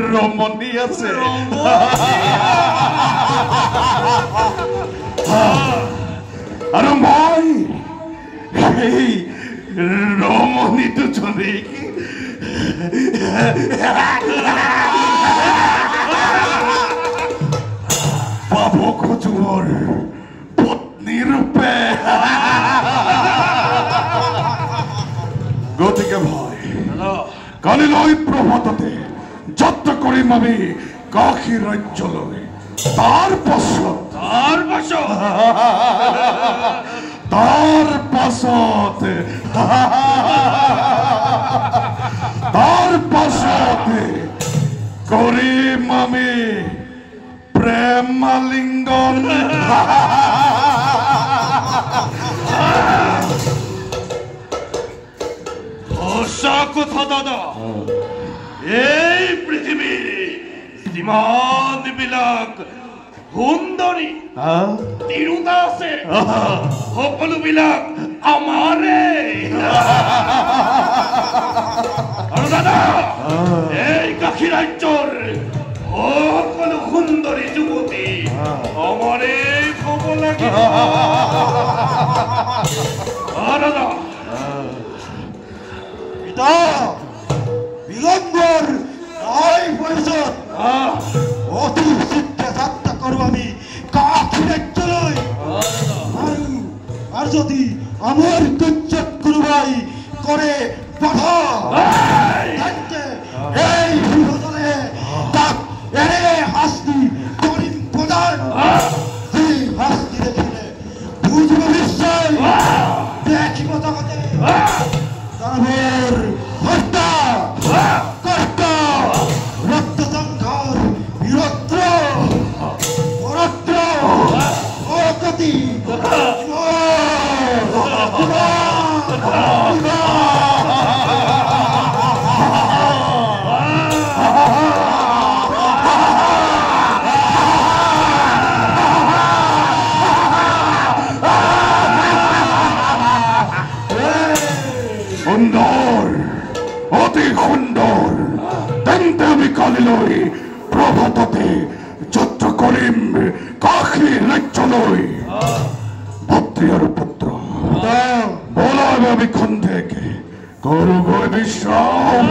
রমণী আছে আর ভাই এই রমণী দুজনে পাবো খোঁজর পত্নী রূপে গতিকে ভাই কালি লই প্রভাততে যত্ন করিম আমি কাখি রাজ্য লই তার পাছত করিম আমি প্রেমালিঙ্গন কথা দাদা এই পৃথিবীর শ্রীমান বিলাক সুন্দরী তিৰুতা আছে সকলোবিলাক আমাৰে আৰু দাদা এই কাশী ৰাজ্যৰ সকলো সুন্দৰী যুৱতী আমাৰে ক'ব লাগে দাদা বিলম্বর নয় পরিষদ অতি শীঘ্রে যাত্রা করব আমি কাকি রাজ্যলৈ আর যদি আমার দুর্যোগ করবাই করে বাধা এই বিভজনে তাক এরে হাসতি করিম প্রদান এই হাসতি দেখিলে বুঝব নিশ্চয় দেখিব জগতে তারপর হত্যা কষ্ট রক্ত সংঘার বীরত্ব পরাত্র অগতি সুন্দর অতি সুন্দর তেন্তে আমি কালি লই প্রভাততে যত্র করিম কাখি রাজ্য লই ভদ্রিয়ার পুত্র বলাবে আমি খন্দেকে করু বিশ্রাম